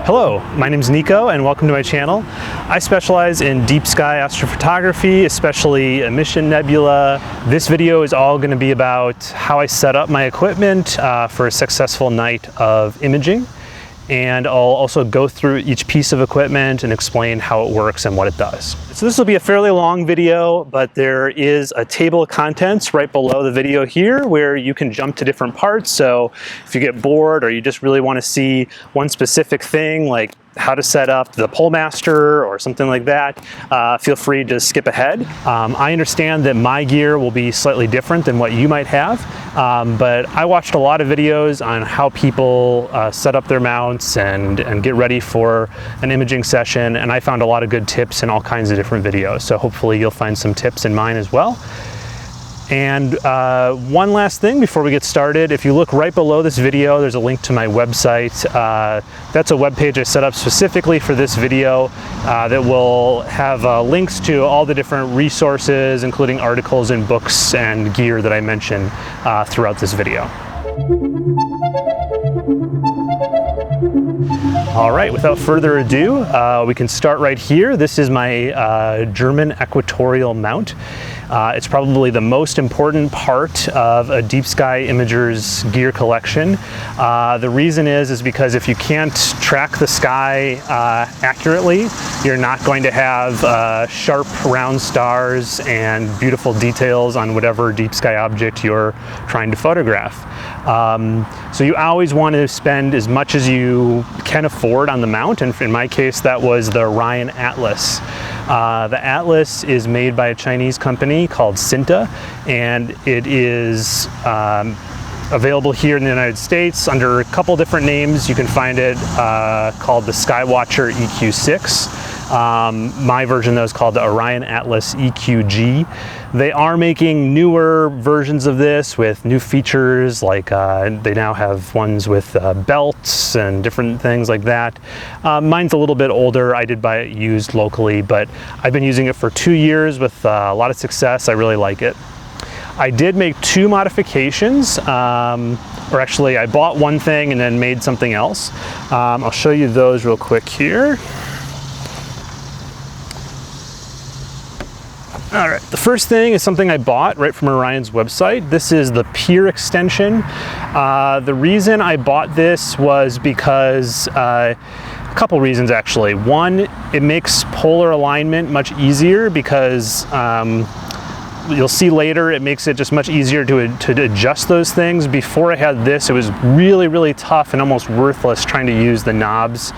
Hello, my name is Nico and welcome to my channel. I specialize in deep sky astrophotography, especially emission nebula. This video is all going to be about how I set up my equipment for a successful night of imaging. And I'll also go through each piece of equipment and explain how it works and what it does. So this will be a fairly long video, but there is a table of contents right below the video here where you can jump to different parts. So if you get bored or you just really want to see one specific thing, like how to set up the PoleMaster or something like that, feel free to skip ahead. I understand that my gear will be slightly different than what you might have, but I watched a lot of videos on how people set up their mounts and get ready for an imaging session, and I found a lot of good tips in all kinds of different videos. So hopefully you'll find some tips in mine as well. And one last thing before we get started, if you look right below this video, there's a link to my website. That's a webpage I set up specifically for this video that will have links to all the different resources, including articles and books and gear that I mention throughout this video. All right, without further ado, we can start right here. This is my German equatorial mount. It's probably the most important part of a deep sky imager's gear collection. The reason is because if you can't track the sky accurately, you're not going to have sharp round stars and beautiful details on whatever deep sky object you're trying to photograph. So you always want to spend as much as you can afford on the mount, and in my case that was the Orion Atlas. The Atlas is made by a Chinese company called Cinta, and it is available here in the United States under a couple different names. You can find it called the Skywatcher EQ6. My version though is called the Orion Atlas EQG. They are making newer versions of this with new features, like they now have ones with belts and different things like that. Mine's a little bit older. I did buy it used locally, but I've been using it for 2 years with a lot of success. I really like it. I did make 2 modifications, or actually I bought one thing and then made something else. I'll show you those real quick here. All right, the first thing is something I bought right from Orion's website. This is the Pier extension. The reason I bought this was because a couple reasons actually. One, it makes polar alignment much easier because you'll see later it makes it just much easier to adjust those things. Before I had this, it was really tough and almost worthless trying to use the knobs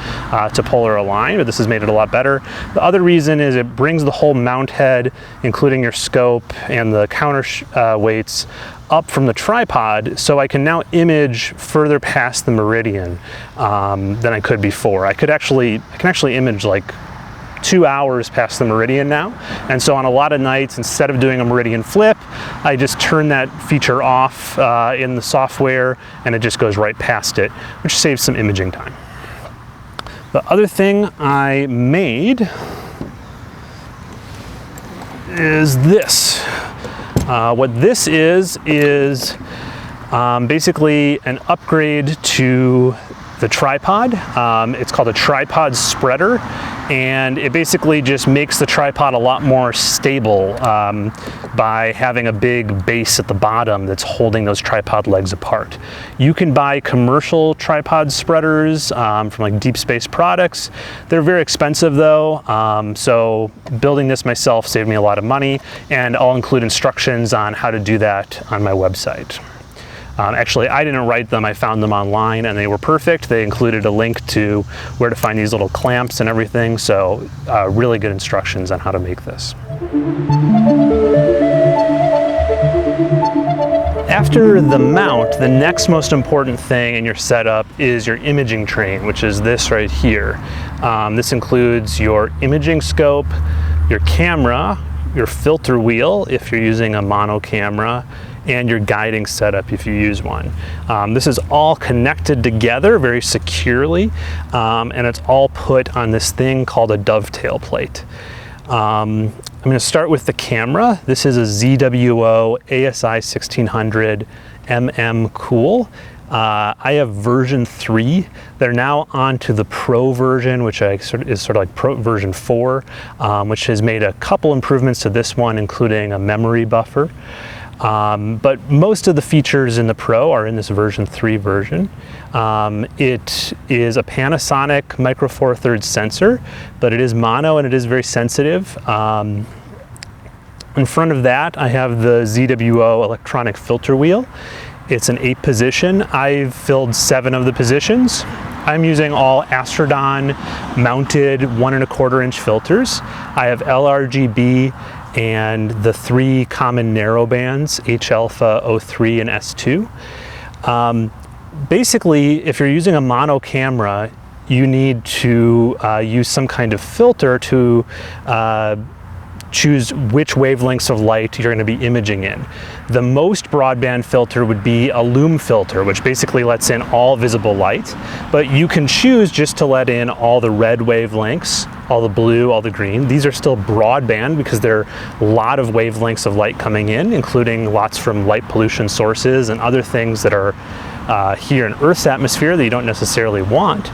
to polar align, but this has made it a lot better. The other reason is it brings the whole mount head, including your scope and the counterweights, up from the tripod, so I can now image further past the meridian than I could before. I can actually image like 2 hours past the meridian now, and so on a lot of nights, instead of doing a meridian flip, I just turn that feature off in the software and it just goes right past it, which saves some imaging time. The other thing I made is this. What this is basically an upgrade to the tripod. It's called a tripod spreader, and it basically just makes the tripod a lot more stable by having a big base at the bottom that's holding those tripod legs apart. You can buy commercial tripod spreaders from like Deep Space Products. They're very expensive though, so building this myself saved me a lot of money, and I'll include instructions on how to do that on my website. Actually, I didn't write them, I found them online and they were perfect. They included a link to where to find these little clamps and everything, so really good instructions on how to make this. After the mount, the next most important thing in your setup is your imaging train, which is this right here. This includes your imaging scope, your camera, your filter wheel if you're using a mono camera, and your guiding setup if you use one. This is all connected together very securely, and it's all put on this thing called a dovetail plate. I'm going to start with the camera. This is a ZWO ASI 1600 Cool. I have version 3. They're now on to the Pro version, which is sort of like Pro version 4, which has made a couple improvements to this one, including a memory buffer. But most of the features in the Pro are in this version 3 version. It is a Panasonic Micro Four Thirds sensor, but it is mono and it is very sensitive. In front of that, I have the ZWO electronic filter wheel. It's an 8 position. I've filled 7 of the positions. I'm using all Astrodon mounted 1¼ inch filters. I have LRGB and the 3 common narrow bands, H-alpha, O3, and S2. Basically, if you're using a mono camera, you need to use some kind of filter to choose which wavelengths of light you're going to be imaging in. The most broadband filter would be a lume filter, which basically lets in all visible light, but you can choose just to let in all the red wavelengths, all the blue, all the green. These are still broadband because there are a lot of wavelengths of light coming in, including lots from light pollution sources and other things that are here in Earth's atmosphere that you don't necessarily want.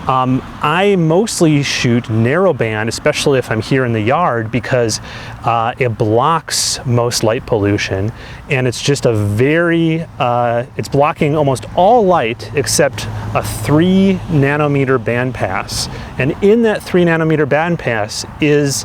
I mostly shoot narrowband, especially if I'm here in the yard, because it blocks most light pollution, and it's just a very, it's blocking almost all light except a 3 nanometer bandpass. And in that 3 nanometer bandpass is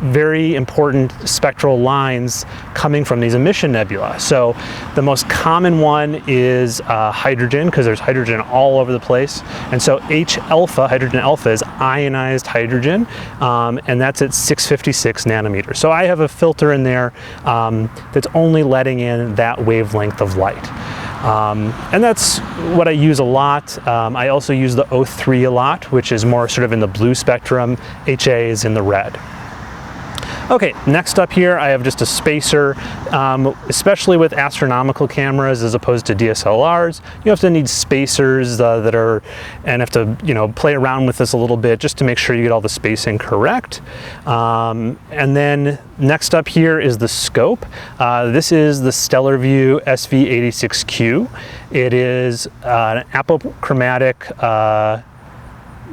very important spectral lines coming from these emission nebula. So the most common one is hydrogen, because there's hydrogen all over the place. And so H-alpha, hydrogen alpha, is ionized hydrogen, and that's at 656 nanometers. So I have a filter in there that's only letting in that wavelength of light. And that's what I use a lot. I also use the O3 a lot, which is more sort of in the blue spectrum. HA is in the red. Okay, next up here I have just a spacer. Especially with astronomical cameras as opposed to DSLRs, you have to need spacers and have to, play around with this a little bit just to make sure you get all the spacing correct. And then next up here is the scope. This is the Stellarvue SV86Q. It is an apochromatic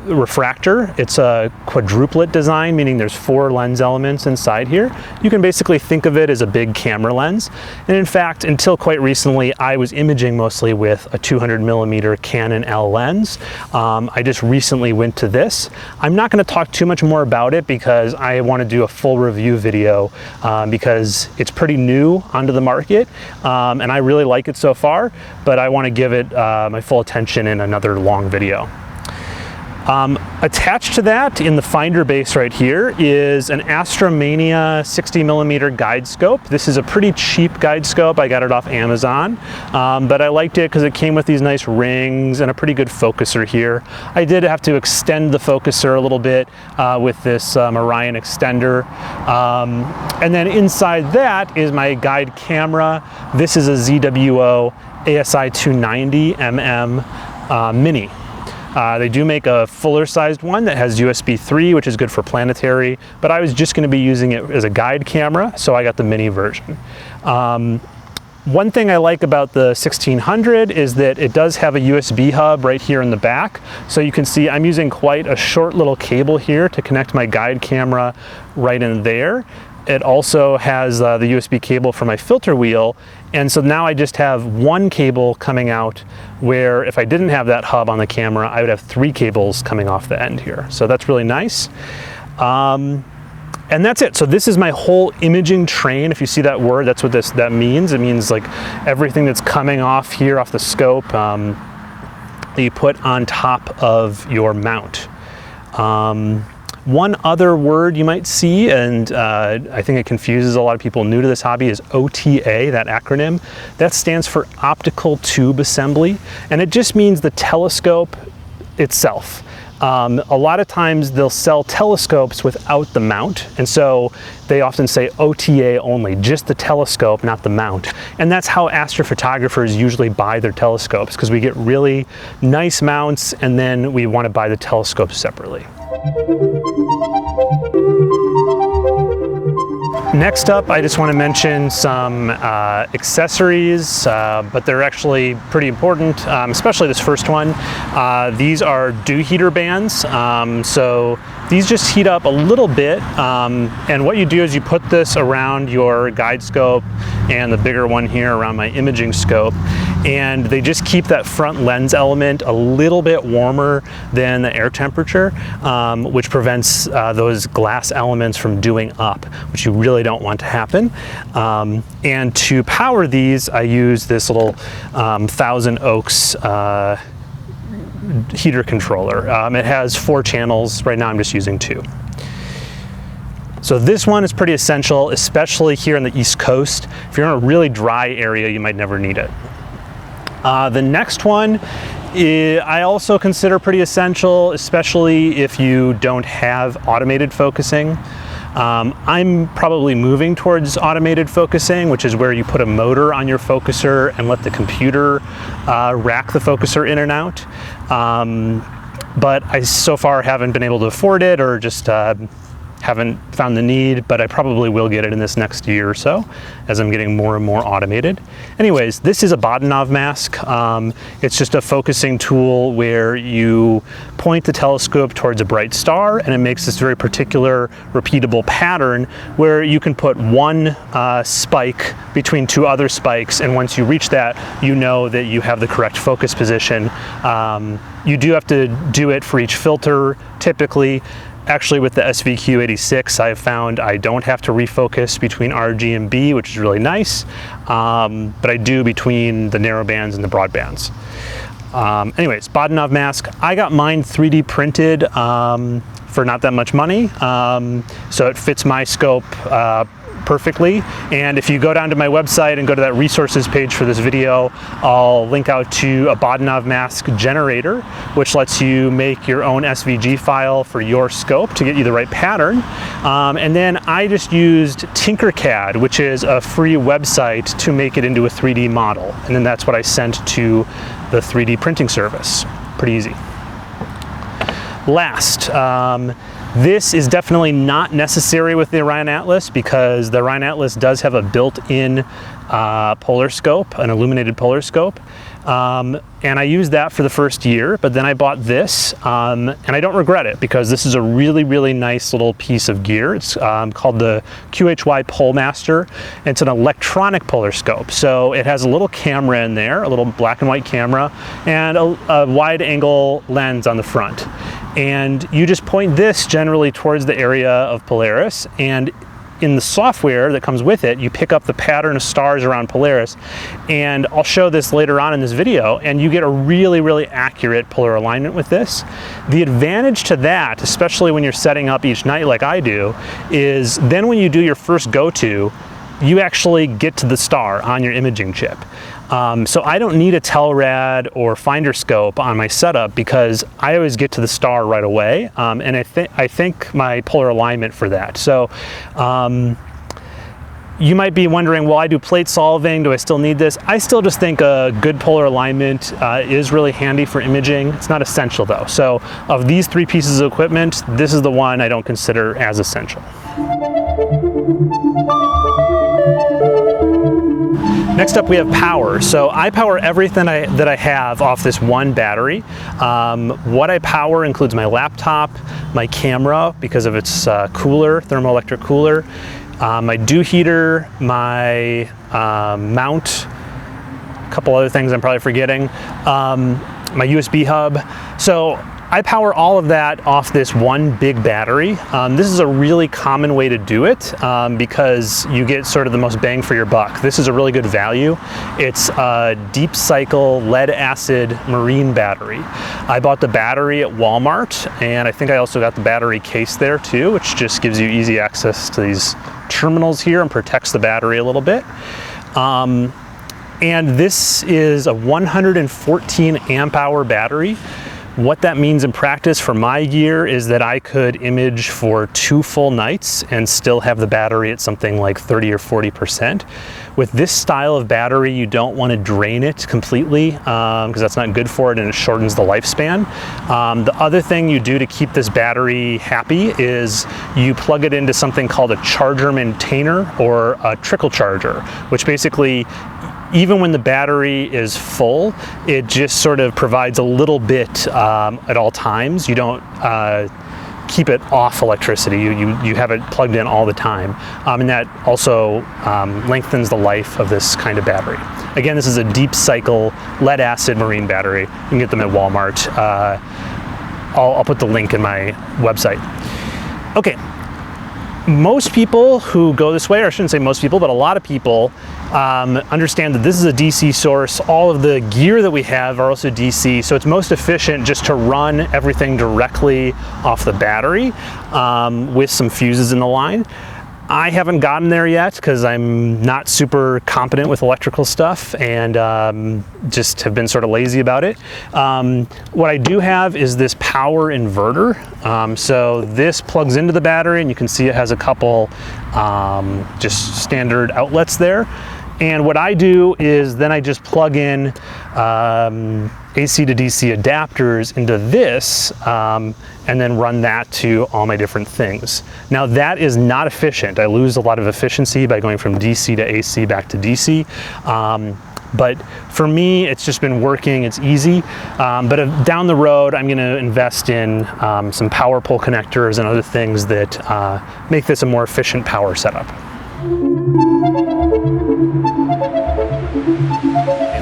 refractor. It's a quadruplet design, meaning there's 4 lens elements inside here. You can basically think of it as a big camera lens. And in fact, until quite recently, I was imaging mostly with a 200mm Canon L lens. I just recently went to this. I'm not going to talk too much more about it because I want to do a full review video because it's pretty new onto the market, and I really like it so far, but I want to give it my full attention in another long video. Attached to that in the finder base right here is an Astromania 60mm guide scope. This is a pretty cheap guide scope. I got it off Amazon, but I liked it because it came with these nice rings and a pretty good focuser here. I did have to extend the focuser a little bit with this Orion extender. And then inside that is my guide camera. This is a ZWO ASI 290mm Mini. They do make a fuller sized one that has USB 3, which is good for planetary, but I was just going to be using it as a guide camera, so I got the mini version. One thing I like about the 1600 is that it does have a USB hub right here in the back. So you can see I'm using quite a short little cable here to connect my guide camera right in there. It also has the USB cable for my filter wheel, and so now I just have one cable coming out, where if I didn't have that hub on the camera, I would have 3 cables coming off the end here. So that's really nice. And that's it. So this is my whole imaging train. If you see that word, that's what that means. It means like everything that's coming off here, off the scope, that you put on top of your mount. One other word you might see, and I think it confuses a lot of people new to this hobby, is OTA, that acronym. That stands for Optical Tube Assembly, and it just means the telescope itself. A lot of times they'll sell telescopes without the mount, and so they often say OTA only, just the telescope, not the mount. And that's how astrophotographers usually buy their telescopes, because we get really nice mounts and then we want to buy the telescopes separately. Next up, I just want to mention some accessories, but they're actually pretty important, especially this first one. These are dew heater bands. So these just heat up a little bit, and what you do is you put this around your guide scope and the bigger one here around my imaging scope, and they just keep that front lens element a little bit warmer than the air temperature, which prevents those glass elements from dewing up, which you really don't want to happen. And to power these, I use this little Thousand Oaks heater controller. It has 4 channels. Right now I'm just using 2. So this one is pretty essential, especially here on the East Coast. If you're in a really dry area, you might never need it. The next one I also consider pretty essential, especially if you don't have automated focusing. I'm probably moving towards automated focusing, which is where you put a motor on your focuser and let the computer rack the focuser in and out. But I so far haven't been able to afford it, or just haven't found the need, but I probably will get it in this next year or so as I'm getting more and more automated. Anyways, this is a Bahtinov mask. It's just a focusing tool where you point the telescope towards a bright star, and it makes this very particular repeatable pattern where you can put one spike between 2 other spikes, and once you reach that, you know that you have the correct focus position. You do have to do it for each filter typically. Actually, with the SVQ86, I've found I don't have to refocus between RG and B, which is really nice, but I do between the narrow bands and the broad bands. Anyways, Bahtinov mask. I got mine 3D printed for not that much money, so it fits my scope perfectly. And if you go down to my website and go to that resources page for this video, I'll link out to a Bahtinov mask generator, which lets you make your own SVG file for your scope to get you the right pattern. And then I just used Tinkercad, which is a free website, to make it into a 3D model. And then that's what I sent to the 3D printing service. Pretty easy. Last, this is definitely not necessary with the Orion Atlas, because the Orion Atlas does have a built-in polar scope, an illuminated polar scope. And I used that for the first year, but then I bought this, and I don't regret it, because this is a really, really nice little piece of gear. It's called the QHY Polemaster. It's an electronic polar scope. So it has a little camera in there, a little black and white camera, and a wide angle lens on the front. And you just point this generally towards the area of Polaris, and in the software that comes with it, you pick up the pattern of stars around Polaris, and I'll show this later on in this video, and you get a really, really accurate polar alignment with this. The advantage to that, especially when you're setting up each night like I do, is then when you do your first go-to, you actually get to the star on your imaging chip. So I don't need a Telrad or Finder scope on my setup, because I always get to the star right away, and I thank my polar alignment for that. So you might be wondering, well, I do plate solving, do I still need this? I still just think a good polar alignment is really handy for imaging. It's not essential though. So of these 3 pieces of equipment, this is the one I don't consider as essential. Next up, we have power. So I power everything that I have off this one battery. What I power includes my laptop, my camera, because of its cooler, thermoelectric cooler, my dew heater, my mount, a couple other things I'm probably forgetting, my USB hub. So I power all of that off this one big battery. This is a really common way to do it, because you get sort of the most bang for your buck. This is a really good value. It's a deep cycle lead acid marine battery. I bought the battery at Walmart, and I think I also got the battery case there too, which just gives you easy access to these terminals here and protects the battery a little bit. And this is a 114 amp hour battery, What that means in practice for my gear is that I could image for 2 full nights and still have the battery at something like 30 or 40%. With this style of battery, you don't want to drain it completely because that's not good for it and it shortens the lifespan. The other thing you do to keep this battery happy is you plug it into something called a charger maintainer or a trickle charger, which basically, even when the battery is full, it just sort of provides a little bit at all times. You don't keep it off electricity. You have it plugged in all the time. And that also lengthens the life of this kind of battery. Again, this is a deep cycle lead acid marine battery. You can get them at Walmart. I'll put the link in my website. Okay. Most people who go this way, or I shouldn't say most people, but a lot of people understand that this is a DC source. All of the gear that we have are also DC, so it's most efficient just to run everything directly off the battery with some fuses in the line. I haven't gotten there yet because I'm not super competent with electrical stuff and just have been sort of lazy about it. What I do have is this power inverter. So this plugs into the battery and you can see it has a couple just standard outlets there. And what I do is then I just plug in AC to DC adapters into this and then run that to all my different things. Now that is not efficient. I lose a lot of efficiency by going from DC to AC back to DC. But for me, it's just been working, it's easy. But down the road, I'm gonna invest in some power pole connectors and other things that make this a more efficient power setup.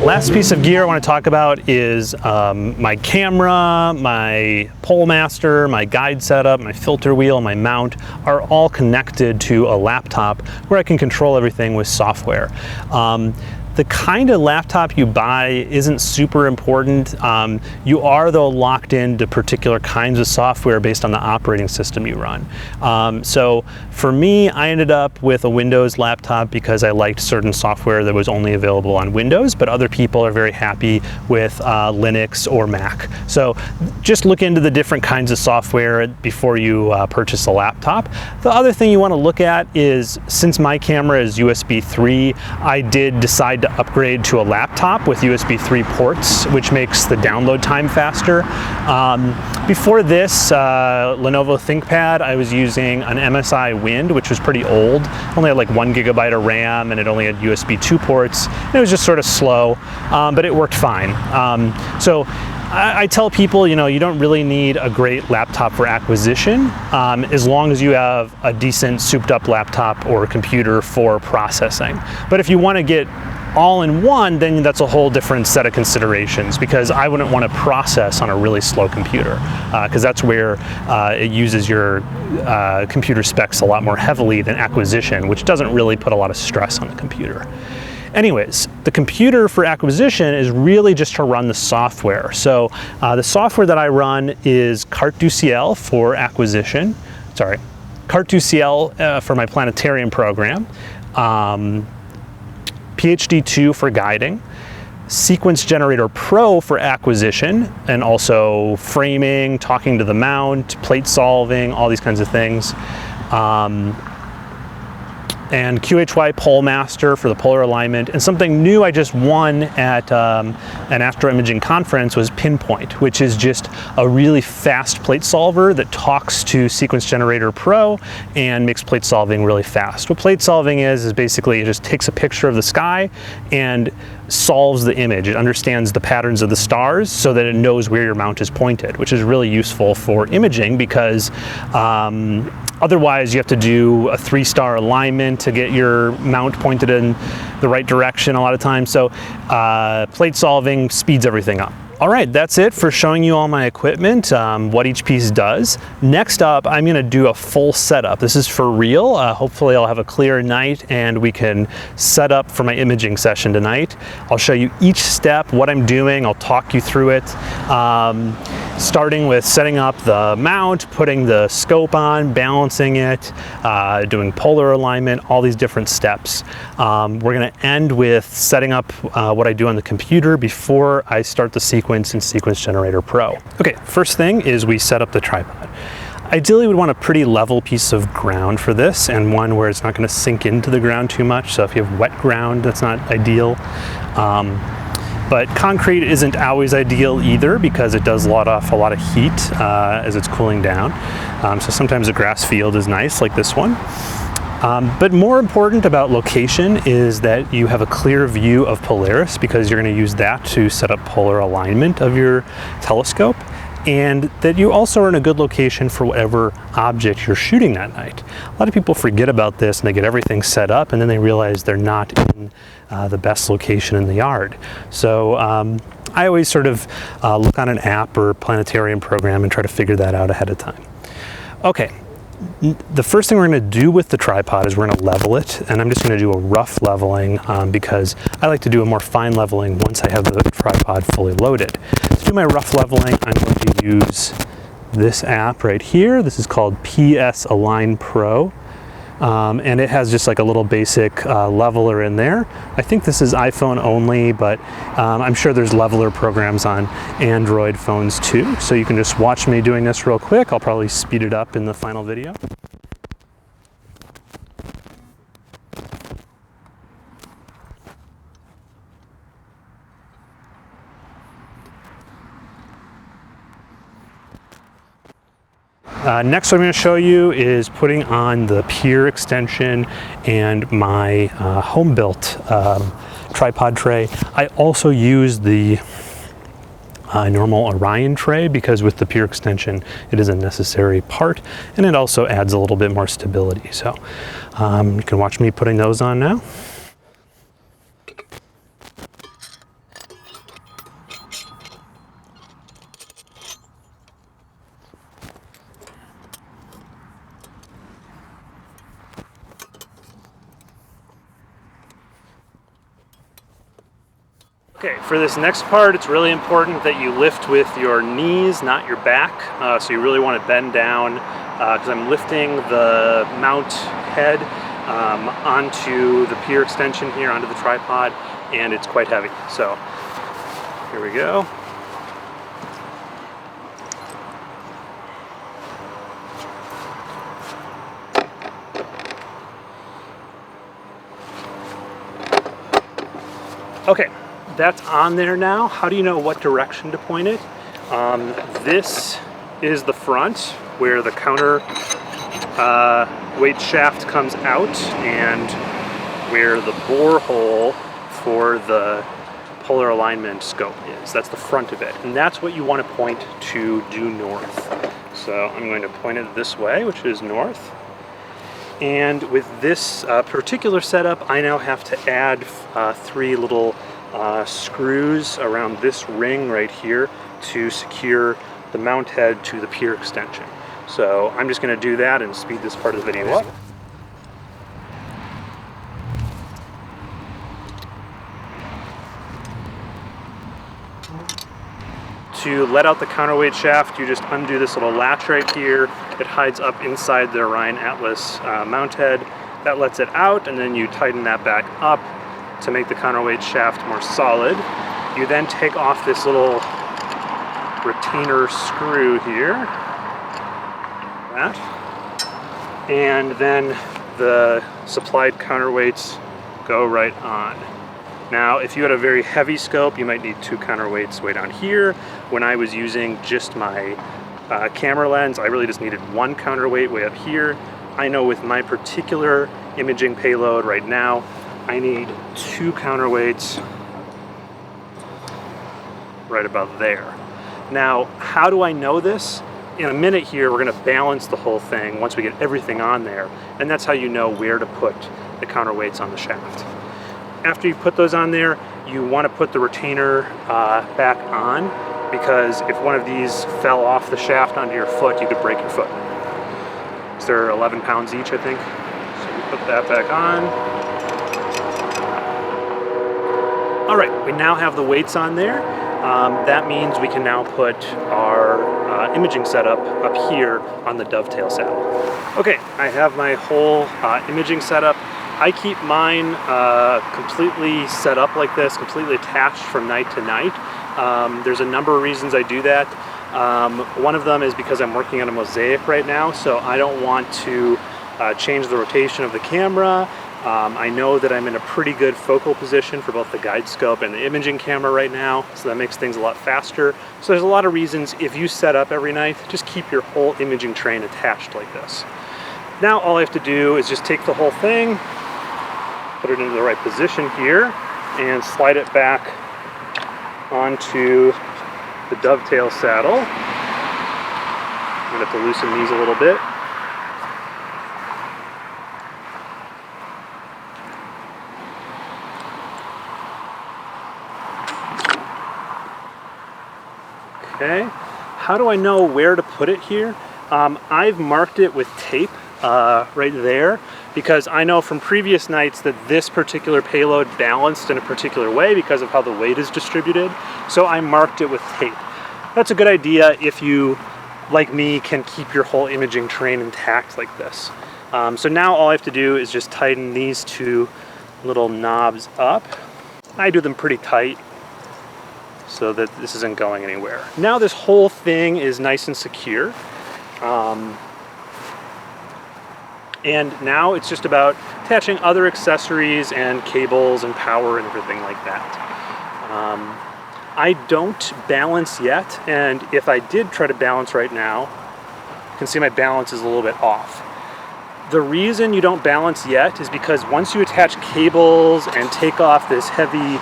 Last piece of gear I want to talk about is my camera, my pole master, my guide setup, my filter wheel, my mount are all connected to a laptop where I can control everything with software. The kind of laptop you buy isn't super important. You are though locked into particular kinds of software based on the operating system you run. So for me, I ended up with a Windows laptop because I liked certain software that was only available on Windows, but other people are very happy with Linux or Mac. So just look into the different kinds of software before you purchase a laptop. The other thing you want to look at is, since my camera is USB 3, I did decide to upgrade to a laptop with USB 3 ports, which makes the download time faster. Before this Lenovo ThinkPad, I was using an MSI Wind, which was pretty old. It only had like 1 GB of RAM and it only had USB 2 ports. And it was just sort of slow, but it worked fine. So I tell people, you know, you don't really need a great laptop for acquisition as long as you have a decent souped up laptop or computer for processing. But if you want to get all in one, then that's a whole different set of considerations, because I wouldn't want to process on a really slow computer because that's where it uses your computer specs a lot more heavily than acquisition, which doesn't really put a lot of stress on the computer. Anyways, the computer for acquisition is really just to run the software. So the software that I run is Cart2CL for acquisition, Cart2CL for my planetarium program, PhD2 for guiding, Sequence Generator Pro for acquisition, and also framing, talking to the mount, plate solving, all these kinds of things. And QHY Pole Master for the polar alignment. And something new I just won at an Astro Imaging conference was Pinpoint, which is just a really fast plate solver that talks to Sequence Generator Pro and makes plate solving really fast. What plate solving is basically it just takes a picture of the sky and solves the image. It understands the patterns of the stars so that it knows where your mount is pointed, which is really useful for imaging because otherwise you have to do a 3-star alignment to get your mount pointed in the right direction a lot of times. So plate solving speeds everything up. All right, that's it for showing you all my equipment, what each piece does. Next up, I'm gonna do a full setup. This is for real. Hopefully I'll have a clear night and we can set up for my imaging session tonight. I'll show you each step, what I'm doing. I'll talk you through it. starting with setting up the mount, putting the scope on, balancing it, doing polar alignment, all these different steps. We're going to end with setting up what I do on the computer before I start the sequence in Sequence Generator Pro. Okay, first thing is we set up the tripod. Ideally, we'd want a pretty level piece of ground for this, and one where it's not going to sink into the ground too much. So if you have wet ground, that's not ideal. But concrete isn't always ideal either, because it does let off a lot of heat as it's cooling down. So sometimes a grass field is nice, like this one. But more important about location is that you have a clear view of Polaris, because you're going to use that to set up polar alignment of your telescope, and that you also are in a good location for whatever object you're shooting that night. A lot of people forget about this and they get everything set up and then they realize they're not in the best location in the yard. So I always sort of look on an app or planetarium program and try to figure that out ahead of time. Okay. The first thing we're going to do with the tripod is we're going to level it, and I'm just going to do a rough leveling because I like to do a more fine leveling once I have the tripod fully loaded. To do my rough leveling, I'm going to use this app right here. This is called PS Align Pro, and it has just like a little basic leveler in there. I think this is iPhone only, but I'm sure there's leveler programs on Android phones too. So you can just watch me doing this real quick. I'll probably speed it up in the final video. Next, what I'm going to show you is putting on the Pier extension and my home-built tripod tray. I also use the normal Orion tray because with the Pier extension, it is a necessary part, and it also adds a little bit more stability. So you can watch me putting those on now. Okay, for this next part, it's really important that you lift with your knees, not your back. So you really want to bend down because I'm lifting the mount head onto the Pier extension here, onto the tripod, and it's quite heavy. So here we go. Okay. That's on there now. How do you know what direction to point it? This is the front where the counter weight shaft comes out and where the bore hole for the polar alignment scope is. That's the front of it. And that's what you want to point to due north. So I'm going to point it this way, which is north. And with this particular setup, I now have to add 3 little screws around this ring right here to secure the mount head to the Pier extension. So I'm just going to do that and speed this part of the video up. To let out the counterweight shaft, you just undo this little latch right here. It hides up inside the Orion Atlas mount head. That lets it out, and then you tighten that back up to make the counterweight shaft more solid. You then take off this little retainer screw here, that, and then the supplied counterweights go right on. Now, if you had a very heavy scope, you might need 2 counterweights way down here. When I was using just my camera lens, I really just needed 1 counterweight way up here. I know with my particular imaging payload right now, I need 2 counterweights right about there. Now, how do I know this? In a minute here, we're going to balance the whole thing once we get everything on there, and that's how you know where to put the counterweights on the shaft. After you put those on there, you want to put the retainer back on, because if one of these fell off the shaft onto your foot, you could break your foot. So they're 11 pounds each, I think. So we put that back on. All right, we now have the weights on there. that means we can now put our imaging setup up here on the Dovetail saddle. Okay, I have my whole imaging setup. I keep mine completely set up like this, completely attached from night to night. There's a number of reasons I do that. One of them is because I'm working on a mosaic right now, so I don't want to change the rotation of the camera. I know that I'm in a pretty good focal position for both the guide scope and the imaging camera right now, so that makes things a lot faster. So there's a lot of reasons. If you set up every night, just keep your whole imaging train attached like this. Now all I have to do is just take the whole thing, put it into the right position here, and slide it back onto the Dovetail saddle. I'm going to have to loosen these a little bit. Okay, how do I know where to put it here? I've marked it with tape right there because I know from previous nights that this particular payload balanced in a particular way because of how the weight is distributed. So I marked it with tape. That's a good idea if you, like me, can keep your whole imaging train intact like this. So now all I have to do is just tighten these two little knobs up. I do them pretty tight so that this isn't going anywhere. Now this whole thing is nice and secure. And now it's just about attaching other accessories and cables and power and everything like that. I don't balance yet, and if I did try to balance right now, you can see my balance is a little bit off. The reason you don't balance yet is because once you attach cables and take off this heavy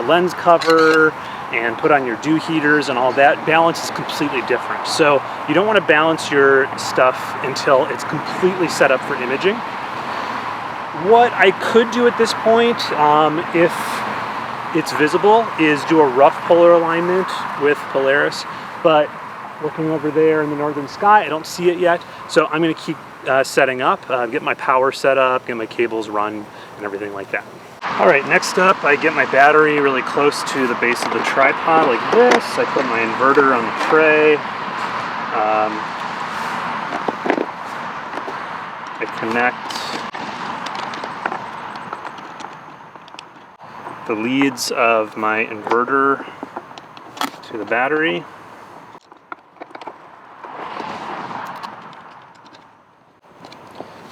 lens cover and put on your dew heaters and all that, balance is completely different. So you don't want to balance your stuff until it's completely set up for imaging. What I could do at this point, if it's visible, is do a rough polar alignment with Polaris, but looking over there in the northern sky, I don't see it yet. So I'm going to keep setting up, get my power set up, get my cables run and everything like that. All right, next up, I get my battery really close to the base of the tripod like this. I put my inverter on the tray. I connect the leads of my inverter to the battery.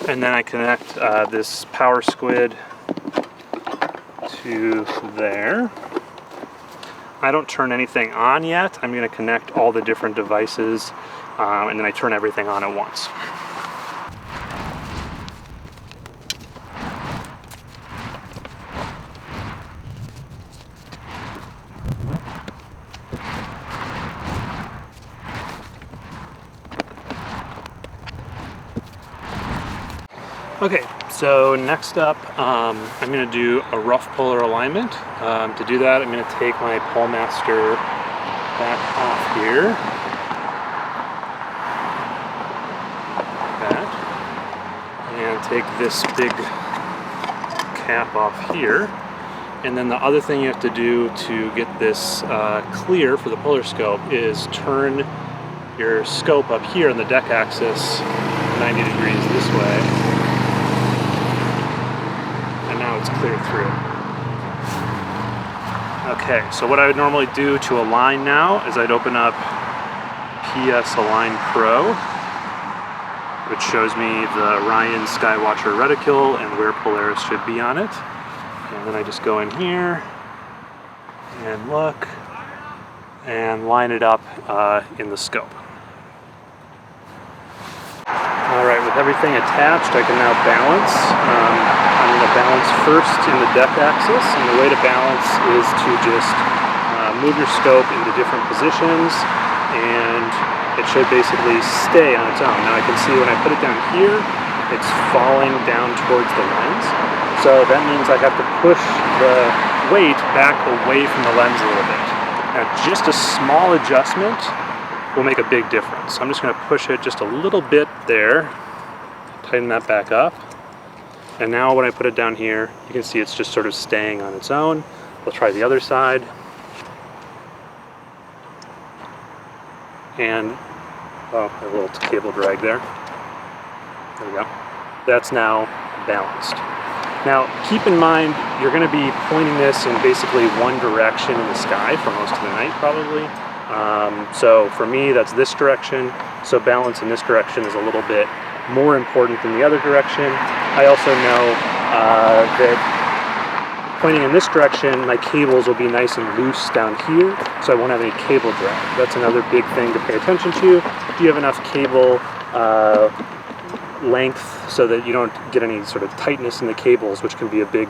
And then I connect this power squid to there. I don't turn anything on yet. I'm going to connect all the different devices and then I turn everything on at once. Okay, so next up, I'm going to do a rough polar alignment. To do that, I'm going to take my Polemaster back off here. Like that. And take this big cap off here. And then the other thing you have to do to get this clear for the polar scope is turn your scope up here on the deck axis 90 degrees this way. It's cleared through. Okay, so what I would normally do to align now is I'd open up PS Align Pro, which shows me the Orion Skywatcher reticule and where Polaris should be on it. And then I just go in here and look and line it up in the scope. Alright, with everything attached, I can now balance. I'm going to balance first in the deck axis, and the way to balance is to just move your scope into different positions, and it should basically stay on its own. Now I can see when I put it down here, it's falling down towards the lens, so that means I have to push the weight back away from the lens a little bit. Now just a small adjustment will make a big difference. So I'm just going to push it just a little bit there, tighten that back up. And now when I put it down here, you can see it's just sort of staying on its own. We'll try the other side. and oh, a little cable drag there. There we go. That's now balanced. Now, keep in mind, you're going to be pointing this in basically one direction in the sky for most of the night, probably. So for me, that's this direction. So balance in this direction is a little bit more important than the other direction. I also know that pointing in this direction, my cables will be nice and loose down here, so I won't have any cable drag. That's another big thing to pay attention to. Do you have enough cable length so that you don't get any sort of tightness in the cables, which can be a big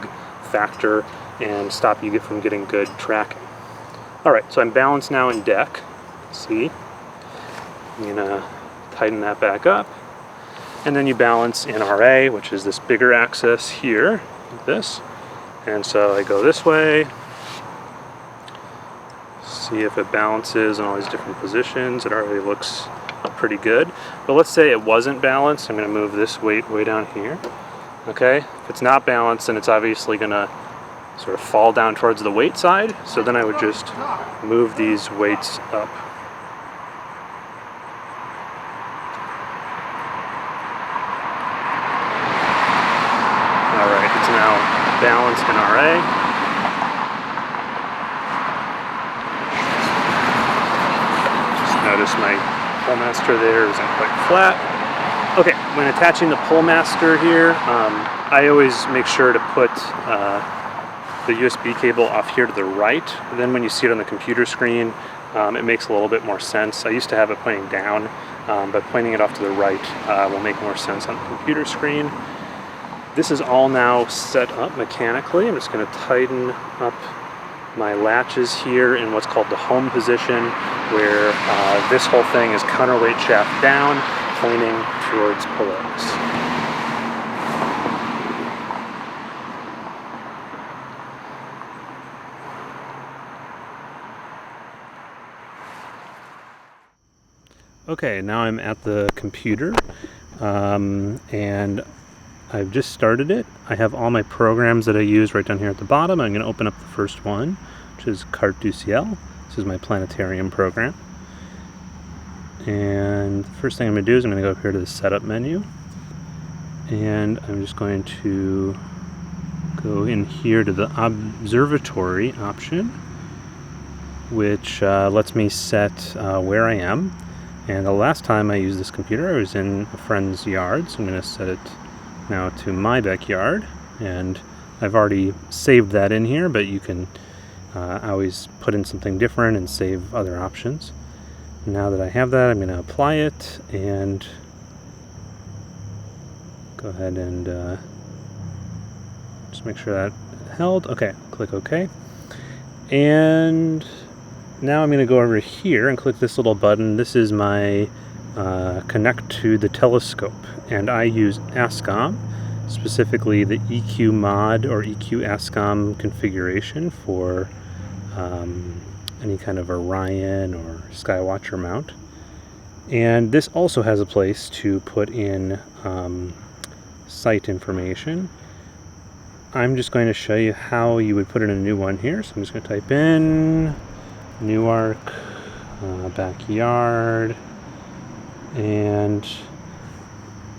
factor and stop you from getting good tracking. All right, so I'm balanced now in deck. See, I'm gonna tighten that back up. And then you balance in RA, which is this bigger axis here, like this. And so I go this way, see if it balances in all these different positions. It already looks pretty good. But let's say it wasn't balanced. I'm going to move this weight way down here. Okay, if it's not balanced, then it's obviously going to sort of fall down towards the weight side. So then I would just move these weights up. All right, it's now balanced in RA. Just notice my PullMaster there isn't quite flat. Okay, when attaching the PullMaster here, I always make sure to put the USB cable off here to the right. Then when you see it on the computer screen, it makes a little bit more sense. I used to have it pointing down, but pointing it off to the right will make more sense on the computer screen. This is all now set up mechanically. I'm just going to tighten up my latches here in what's called the home position, where this whole thing is counterweight shaft down, pointing towards Polaris. Okay, now I'm at the computer, and I've just started it. I have all my programs that I use right down here at the bottom. I'm going to open up the first one, which is Carte du Ciel. This is my planetarium program. And the first thing I'm going to do is I'm going to go up here to the setup menu. And I'm just going to go in here to the observatory option, which lets me set where I am. And the last time I used this computer, I was in a friend's yard, so I'm going to set it now to my backyard, and I've already saved that in here, but you can always put in something different and save other options. Now that I have that, I'm going to apply it and go ahead and just make sure that held. Okay, click OK. And now I'm going to go over here and click this little button. This is my connect to the telescope, and I use ASCOM, specifically the EQ mod or EQ ASCOM configuration for any kind of Orion or Skywatcher mount. And this also has a place to put in site information. I'm just going to show you how you would put in a new one here. So I'm just going to type in Newark backyard. And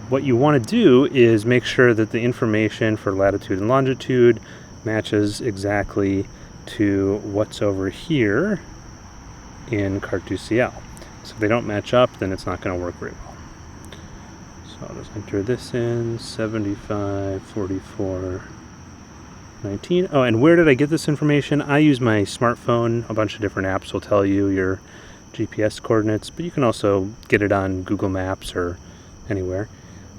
what you want to do is make sure that the information for latitude and longitude matches exactly to what's over here in Carte du Ciel. So if they don't match up, then it's not going to work very well. So I'll just enter this in, 75, 44, 19. Oh, and where did I get this information? I use my smartphone. A bunch of different apps will tell you your GPS coordinates, but you can also get it on Google Maps or anywhere.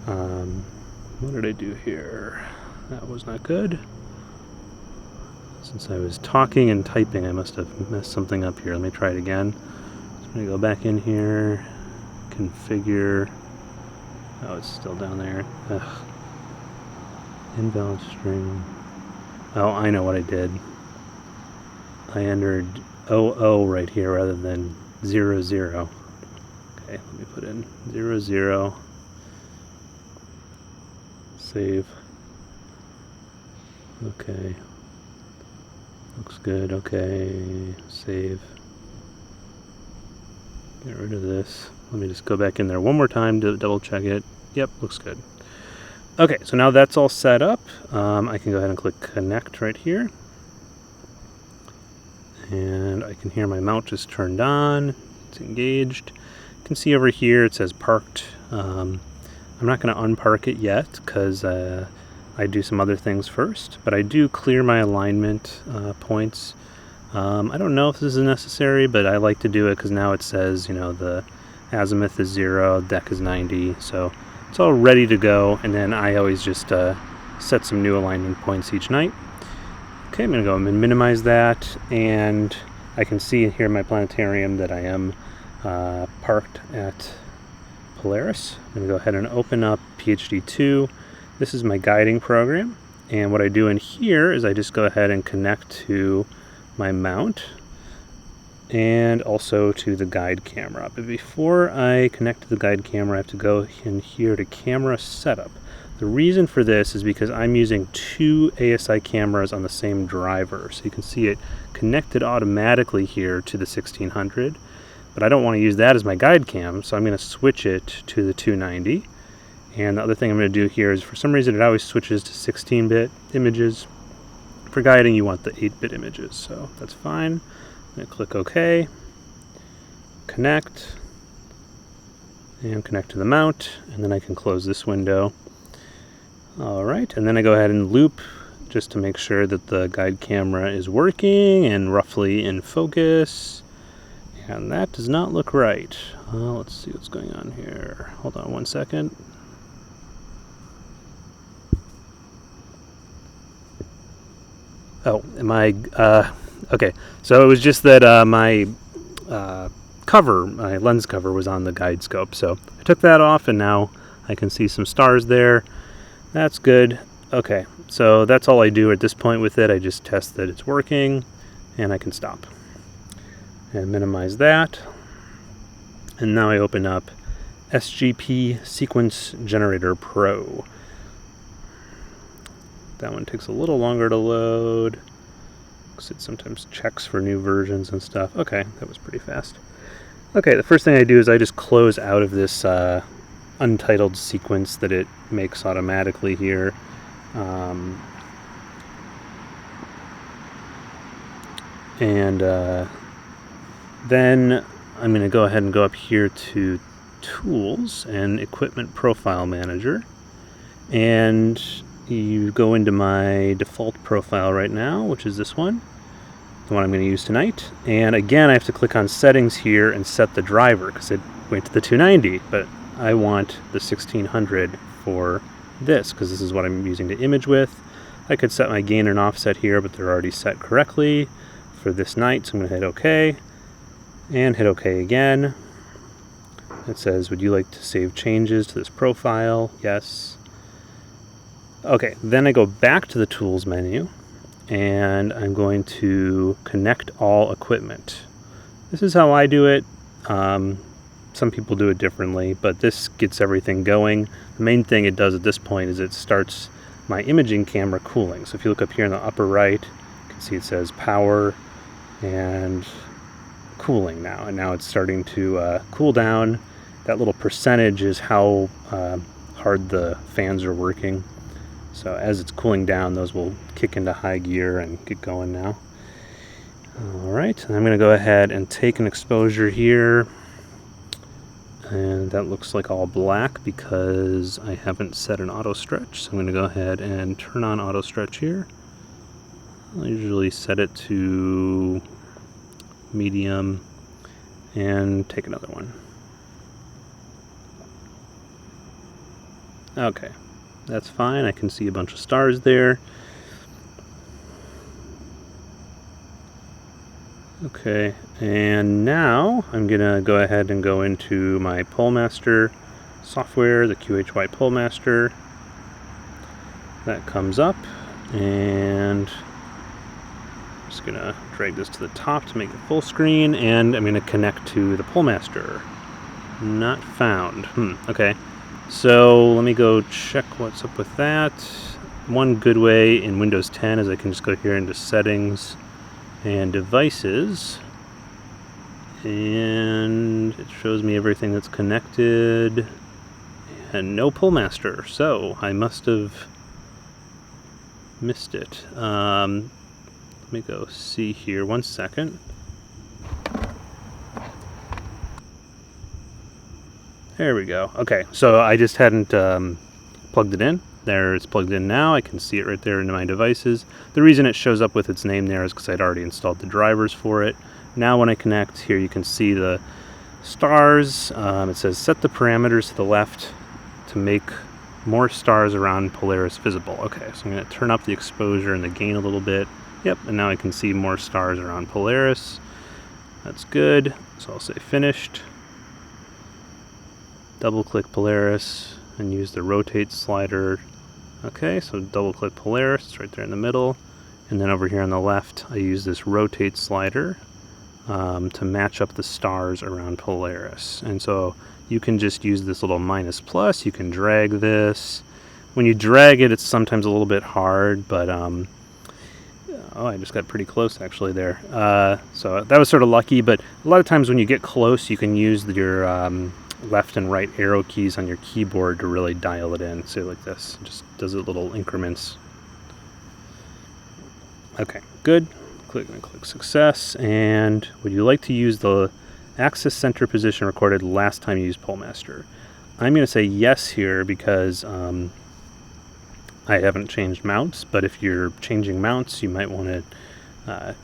What did I do here? That was not good. Since I was talking and typing, I must have messed something up here. Let me try it again. So I'm going to go back in here, configure. Oh, it's still down there. Ugh. Invalid string. Oh, I know what I did. I entered 00 right here rather than 00. Okay, let me put in 00. Save. Okay. Looks good. Okay. Save. Get rid of this. Let me just go back in there one more time to double check it. Yep, looks good. Okay, so now that's all set up. I can go ahead and click connect right here. And I can hear my mount just turned on. It's engaged. You can see over here it says parked. I'm not going to unpark it yet because I do some other things first, but I do clear my alignment points. I don't know if this is necessary, but I like to do it because now it says, you know, the azimuth is 0, deck is 90, so it's all ready to go. And then I always just set some new alignment points each night. Okay, I'm going to go and minimize that, and I can see here in my planetarium that I am parked at Polaris. I'm going to go ahead and open up PhD2. This is my guiding program, and what I do in here is I just go ahead and connect to my mount and also to the guide camera. But before I connect to the guide camera, I have to go in here to camera setup. The reason for this is because I'm using 2 ASI cameras on the same driver. So you can see it connected automatically here to the 1600, but I don't want to use that as my guide cam, so I'm going to switch it to the 290. And the other thing I'm going to do here is, for some reason, it always switches to 16-bit images. For guiding, you want the 8-bit images, so that's fine. I'm going to click OK, connect, and connect to the mount, and then I can close this window. All right, and then I go ahead and loop just to make sure that the guide camera is working and roughly in focus. And that does not look right. Let's see what's going on here. Hold on one second. Oh, am I, okay. So it was just that my lens cover was on the guide scope. So I took that off, and now I can see some stars there. That's good. Okay, so that's all I do at this point with it. I just test that it's working, and I can stop. And minimize that. And now I open up SGP Sequence Generator Pro. That one takes a little longer to load, because it sometimes checks for new versions and stuff. Okay, that was pretty fast. Okay, the first thing I do is I just close out of this untitled sequence that it makes automatically here. Then I'm going to go ahead and go up here to Tools and Equipment Profile Manager, and you go into my default profile right now, which is this one, the one I'm going to use tonight. And again, I have to click on Settings here and set the driver, because it went to the 290, but I want the 1600 for this, because this is what I'm using to image with. I could set my gain and offset here, but they're already set correctly for this night, so I'm going to hit OK, and hit OK again. It says, would you like to save changes to this profile? Yes. Okay, then I go back to the Tools menu, and I'm going to connect all equipment. This is how I do it. Some people do it differently, but this gets everything going. The main thing it does at this point is it starts my imaging camera cooling. So if you look up here in the upper right, you can see it says power and cooling now. And now it's starting to cool down. That little percentage is how hard the fans are working. So as it's cooling down, those will kick into high gear and get going now. All right, and I'm going to go ahead and take an exposure here. And that looks like all black because I haven't set an auto stretch. So I'm going to go ahead and turn on auto stretch here. I usually set it to medium and take another one. Okay, that's fine. I can see a bunch of stars there. Okay, and now I'm gonna go ahead and go into my PoleMaster software, the QHY PoleMaster. That comes up, and I'm just gonna drag this to the top to make it full screen, and I'm gonna connect to the PoleMaster. Not found. Okay, so let me go check what's up with that. One good way in Windows 10 is I can just go here into Settings and Devices, and and it shows me everything that's connected, and no Pullmaster, so I must have missed it. Let me go see here, 1 second. There we go. Okay, so I just hadn't plugged it in. There, it's plugged in now. I can see it right there in my devices. The reason it shows up with its name there is because I'd already installed the drivers for it. Now when I connect here, you can see the stars. It says set the parameters to the left to make more stars around Polaris visible. Okay, so I'm going to turn up the exposure and the gain a little bit. Yep, and now I can see more stars around Polaris. That's good. So I'll say finished. Double click Polaris and use the rotate slider. Okay, so double click Polaris, it's right there in the middle. And then over here on the left, I use this rotate slider to match up the stars around Polaris. And so you can just use this little minus plus, you can drag this. When you drag it, it's sometimes a little bit hard, but oh, I just got pretty close actually there. So that was sort of lucky, but a lot of times when you get close, you can use your left and right arrow keys on your keyboard to really dial it in. So like this, just does it little increments. Okay, good. Click success. And would you like to use the axis center position recorded last time you used Pullmaster? I'm going to say yes here because I haven't changed mounts, but if you're changing mounts, you might want to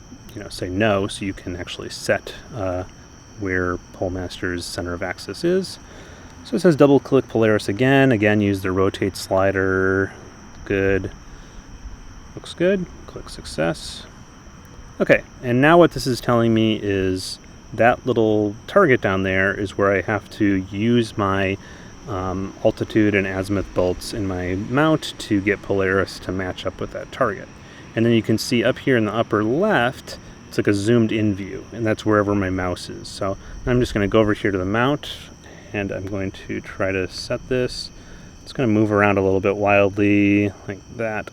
say no, so you can actually set where Pullmaster's center of axis is. So it says double click Polaris again. Again, use the rotate slider. Good. Looks good. Click success. Okay, and now what this is telling me is that little target down there is where I have to use my altitude and azimuth bolts in my mount to get Polaris to match up with that target. And then you can see up here in the upper left, it's like a zoomed in view, and that's wherever my mouse is. So I'm just going to go over here to the mount, and I'm going to try to set this. It's going to move around a little bit wildly, like that.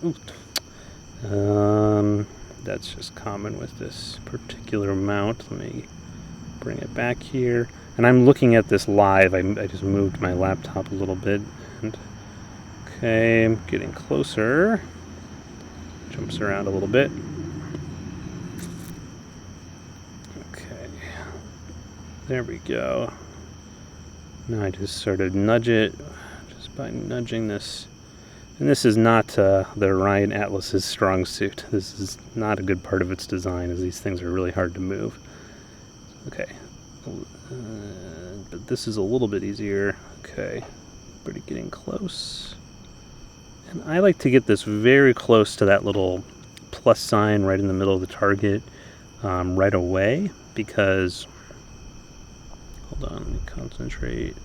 That's just common with this particular mount. Let me bring it back here. And I'm looking at this live. I just moved my laptop a little bit. And okay, I'm getting closer. Jumps around a little bit. Okay, there we go. Now I just sort of nudge it just by nudging this. And this is not the Orion Atlas's strong suit. This is not a good part of its design, as these things are really hard to move. Okay, but this is a little bit easier. Okay, pretty getting close. And I like to get this very close to that little plus sign right in the middle of the target right away, because, hold on, let me concentrate.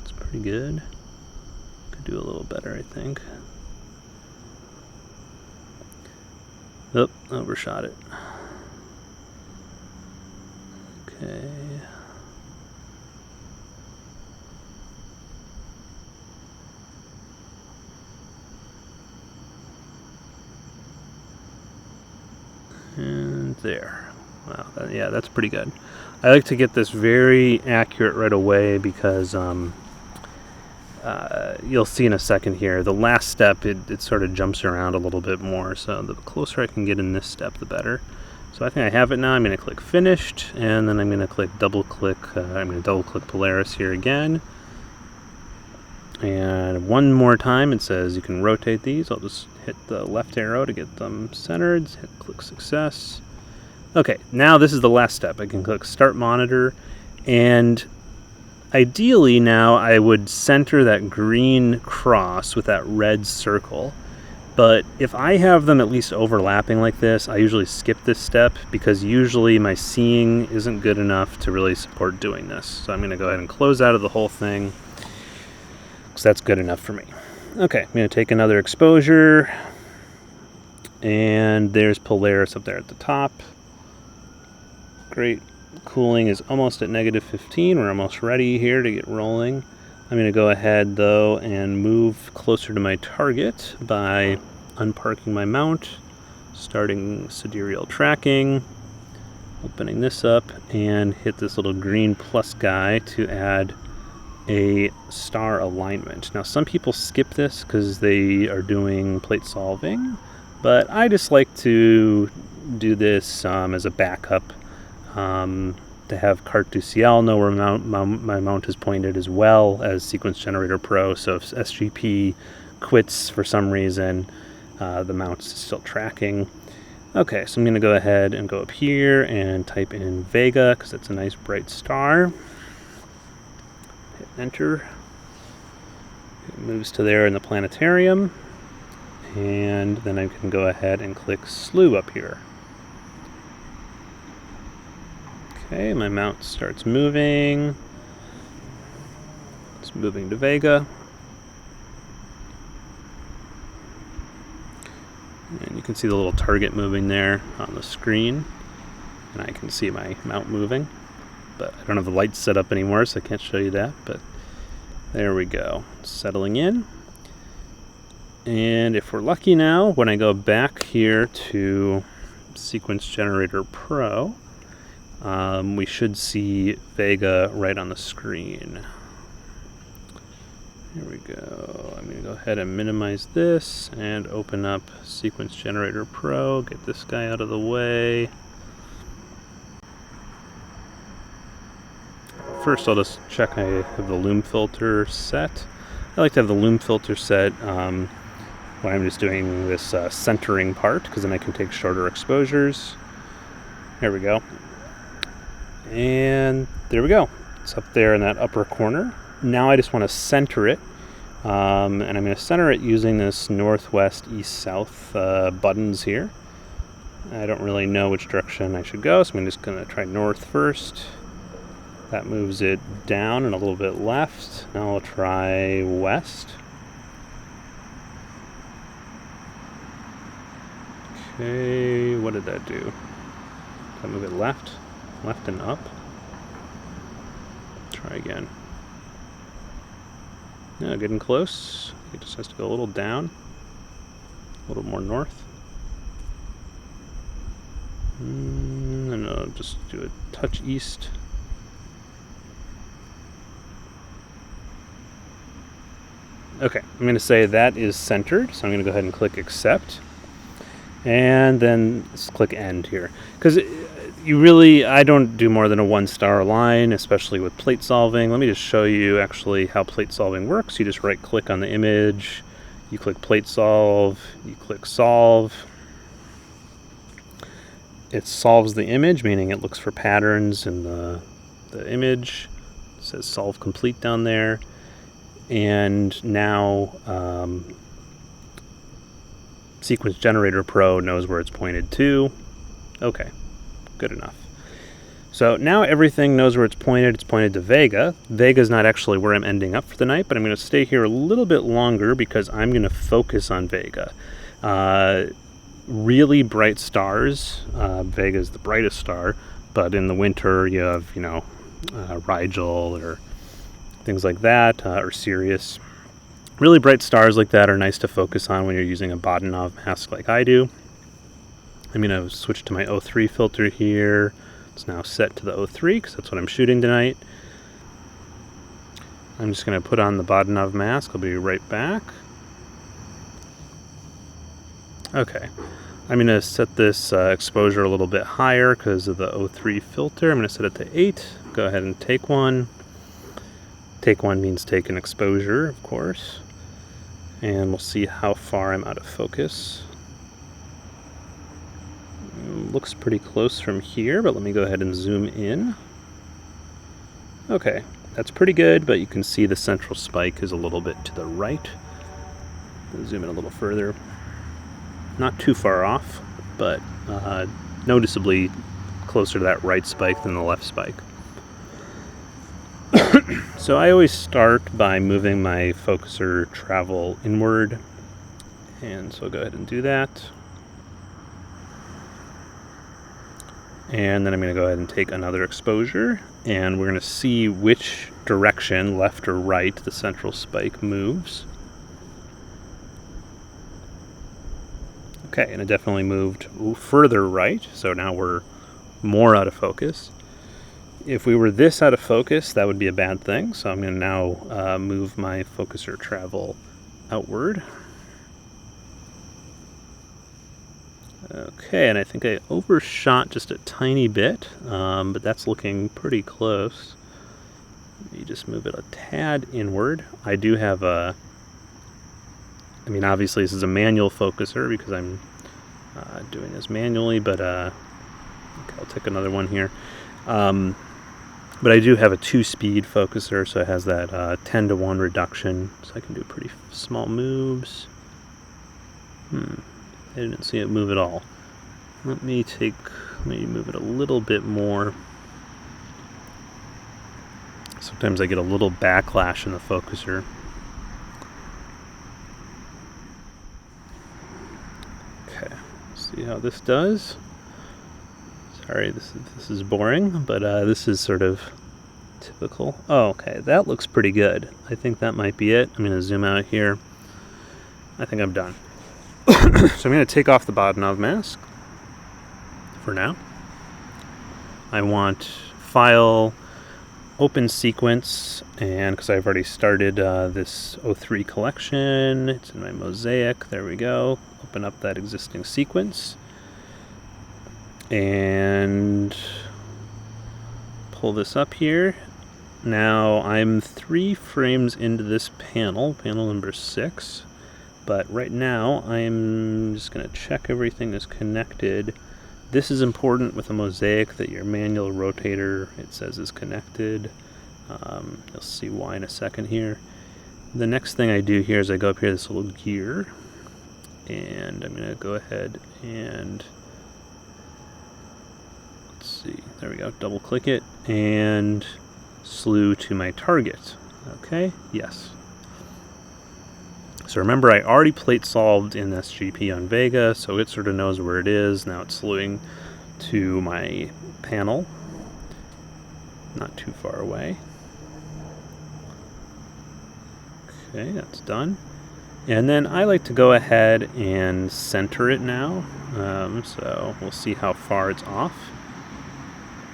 It's pretty good. Could do a little better, I think. Oh, overshot it. Okay. And there. Wow, yeah, that's pretty good. I like to get this very accurate right away because you'll see in a second here, the last step, it sort of jumps around a little bit more. So the closer I can get in this step, the better. So I think I have it now. I'm going to click finished, and then I'm going to click double click. I'm going to double click Polaris here again. And one more time, it says you can rotate these. I'll just hit the left arrow to get them centered. Click success. Okay, now this is the last step. I can click start monitor, and ideally now I would center that green cross with that red circle. But if I have them at least overlapping like this, I usually skip this step because usually my seeing isn't good enough to really support doing this. So I'm going to go ahead and close out of the whole thing because that's good enough for me. Okay, I'm going to take another exposure, and there's Polaris up there at the top. Great. Cooling is almost at -15. We're almost ready here to get rolling. I'm going to go ahead though and move closer to my target by unparking my mount, starting sidereal tracking. Opening this up and hit this little green plus guy to add a star alignment. Now some people skip this because they are doing plate solving, but I just like to do this as a backup to have Carte du Ciel know where my mount is pointed, as well as Sequence Generator Pro, so if SGP quits for some reason, the mount is still tracking. Okay, so I'm going to go ahead and go up here and type in Vega because it's a nice bright star. Hit enter. It moves to there in the planetarium, and then I can go ahead and click Slew up here. Okay, my mount starts moving. It's moving to Vega. And you can see the little target moving there on the screen. And I can see my mount moving. But I don't have the lights set up anymore, so I can't show you that. But there we go. Settling in. And if we're lucky now, when I go back here to Sequence Generator Pro, we should see Vega right on the screen. Here we go. I'm going to go ahead and minimize this and open up Sequence Generator Pro, get this guy out of the way. First I'll just check I have the lume filter set. I like to have the lume filter set when I'm just doing this centering part, because then I can take shorter exposures. There we go. And there we go. It's up there in that upper corner. Now I just want to center it. And I'm going to center it using this northwest, east, south buttons here. I don't really know which direction I should go, so I'm just going to try north first. That moves it down and a little bit left. Now I'll try west. Okay, what did that do? Did I move it left? Left and up? Try again. Yeah, getting close. It just has to go a little down, a little more north. And I'll just do a touch east. Okay, I'm going to say that is centered, so I'm going to go ahead and click accept. And then let's click end here. Because I don't do more than a 1-star line, especially with plate solving. Let me just show you actually how plate solving works. You just right click on the image, you click plate solve, you click solve. It solves the image, meaning it looks for patterns in the image. It says solve complete down there. And now Sequence Generator Pro knows where it's pointed to. Okay. Good enough. So now everything knows where it's pointed. It's pointed to Vega. Vega is not actually where I'm ending up for the night, but I'm going to stay here a little bit longer because I'm going to focus on Vega. Really bright stars. Vega is the brightest star, but in the winter you have, Rigel or things like that, or Sirius. Really bright stars like that are nice to focus on when you're using a Bahtinov mask like I do. I'm going to switch to my O3 filter here. It's now set to the O3 because that's what I'm shooting tonight. I'm just going to put on the Bahtinov mask. I'll be right back. Okay. I'm going to set this exposure a little bit higher because of the O3 filter. I'm going to set it to 8. Go ahead and take one. Take one means take an exposure, of course. And we'll see how far I'm out of focus. Looks pretty close from here, but let me go ahead and zoom in. Okay, that's pretty good, but you can see the central spike is a little bit to the right. Zoom in a little further. Not too far off, but noticeably closer to that right spike than the left spike. So I always start by moving my focuser travel inward, and so I'll go ahead and do that. And then I'm going to go ahead and take another exposure, and we're going to see which direction, left or right, the central spike moves. Okay, and it definitely moved further right, so now we're more out of focus. If we were this out of focus, that would be a bad thing. So I'm going to now move my focuser travel outward. Okay, and I think I overshot just a tiny bit, but that's looking pretty close. You just move it a tad inward. I do have a, I mean, obviously this is a manual focuser because I'm doing this manually, but okay, I'll take another one here. But I do have a 2-speed focuser, so it has that 10-to-1 reduction, so I can do pretty small moves. I didn't see it move at all. Let me move it a little bit more. Sometimes I get a little backlash in the focuser. Okay, see how this does. Sorry, this is boring, but this is sort of typical. Oh, okay, that looks pretty good. I think that might be it. I'm going to zoom out here. I think I'm done. So I'm going to take off the Bahtinov mask for now. I want File, Open Sequence, and because I've already started this O3 collection, it's in my Mosaic. There we go. Open up that existing sequence and pull this up here. Now I'm 3 frames into this panel number 6. But right now, I'm just going to check everything is connected. This is important with a Mosaic, that your manual rotator, it says, is connected. You'll see why in a second here. The next thing I do here is I go up here to this little gear. And I'm going to go ahead and, let's see, there we go, double click it, and slew to my target. Okay, yes. So remember, I already plate solved in SGP on Vega, so it sort of knows where it is. Now it's slewing to my panel, not too far away. Okay, that's done. And then I like to go ahead and center it now. So we'll see how far it's off.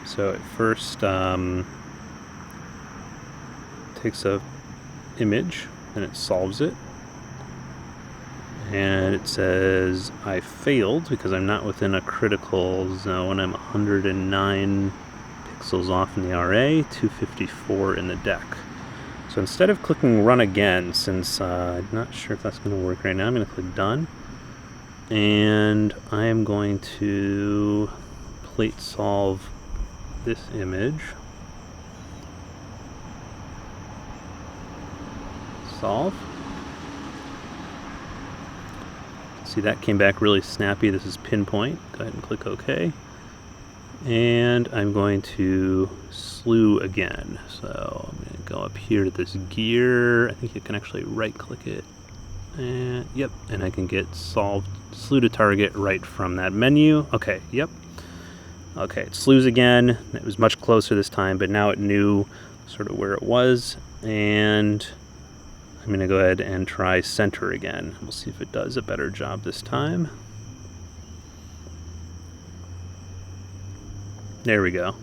So it first takes a image and it solves it. And it says I failed because I'm not within a critical zone. I'm 109 pixels off in the RA, 254 in the deck. So instead of clicking run again, since I'm not sure if that's going to work right now, I'm going to click done. And I am going to plate solve this image. Solve. See, that came back really snappy. This is pinpoint. Go ahead and click OK. And I'm going to slew again. So I'm going to go up here to this gear. I think you can actually right click it. And yep, and I can get solved slew to target right from that menu. Okay, yep. Okay, it slews again. It was much closer this time, but now it knew sort of where it was. And I'm going to go ahead and try center again. We'll see if it does a better job this time. There we go.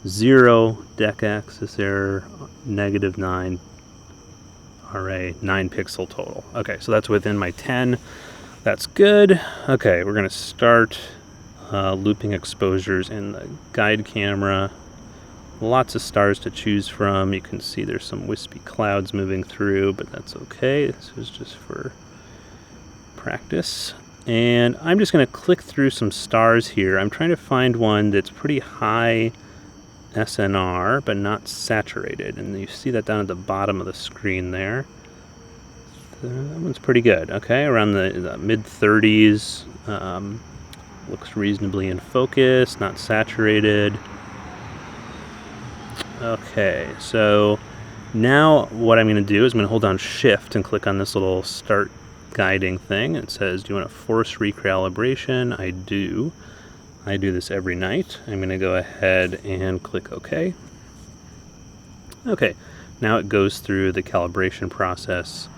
0 deck axis error, -9 RA, 9 pixel total. Okay, so that's within my 10. That's good. Okay, we're going to start looping exposures in the guide camera. Lots of stars to choose from. You can see there's some wispy clouds moving through, but that's okay. This is just for practice. And I'm just going to click through some stars here. I'm trying to find one that's pretty high SNR, but not saturated. And you see that down at the bottom of the screen there. That one's pretty good. Okay, around the mid-30s. Looks reasonably in focus, not saturated. Okay, so now what I'm going to do is I'm going to hold down Shift and click on this little start guiding thing. It says, do you want a force recalibration? I do. I do this every night. I'm going to go ahead and click OK. Okay, now it goes through the calibration process.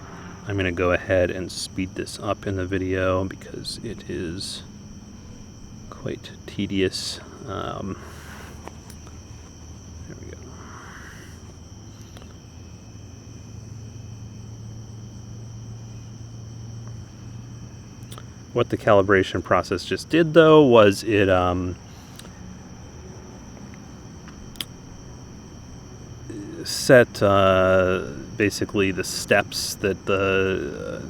I'm going to go ahead and speed this up in the video because it is quite tedious. There we go. What the calibration process just did, though, was it set basically the steps that the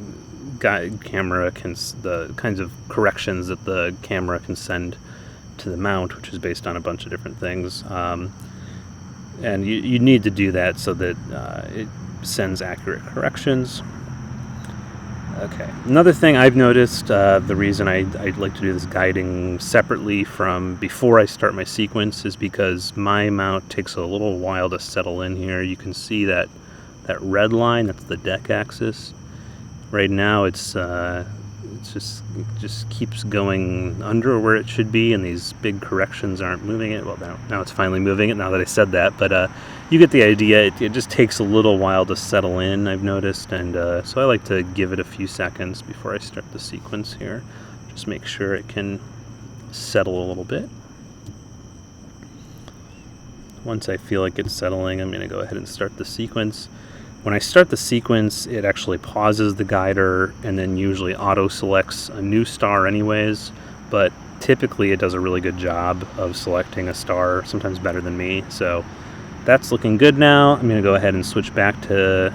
camera can, the kinds of corrections that the camera can send to the mount, which is based on a bunch of different things. And you need to do that so that it sends accurate corrections. Okay, another thing I've noticed, the reason I like to do this guiding separately from before I start my sequence is because my mount takes a little while to settle in here. You can see that red line, that's the deck axis. Right now it just keeps going under where it should be, and these big corrections aren't moving it. Well, now it's finally moving it, now that I said that, but you get the idea. It just takes a little while to settle in, I've noticed, and so I like to give it a few seconds before I start the sequence here. Just make sure it can settle a little bit. Once I feel like it's settling, I'm going to go ahead and start the sequence. When I start the sequence, it actually pauses the guider and then usually auto-selects a new star anyways, but typically it does a really good job of selecting a star, sometimes better than me. So that's looking good now. I'm going to go ahead and switch back to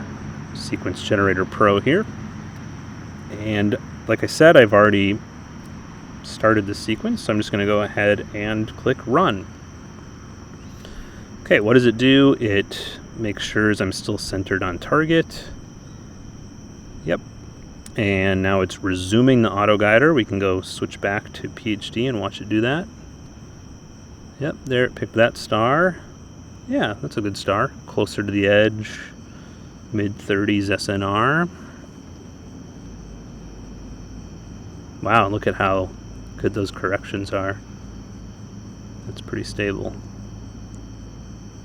Sequence Generator Pro here. And like I said, I've already started the sequence, so I'm just going to go ahead and click Run. Okay, what does it do? It makes sure I'm still centered on target. Yep. And now it's resuming the auto guider. We can go switch back to PhD and watch it do that. Yep, there it picked that star. Yeah, that's a good star. Closer to the edge, mid-30s SNR. Wow, look at how good those corrections are. That's pretty stable.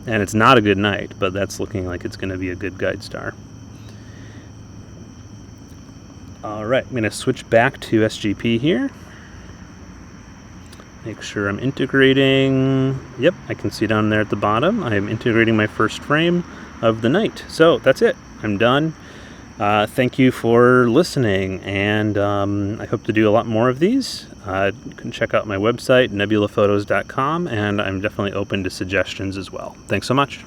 And it's not a good night, but that's looking like it's going to be a good guide star. All right, I'm going to switch back to SGP here. Make sure I'm integrating. Yep, I can see down there at the bottom. I am integrating my first frame of the night. So that's it. I'm done. Thank you for listening, and I hope to do a lot more of these. You can check out my website, nebulaphotos.com, and I'm definitely open to suggestions as well. Thanks so much.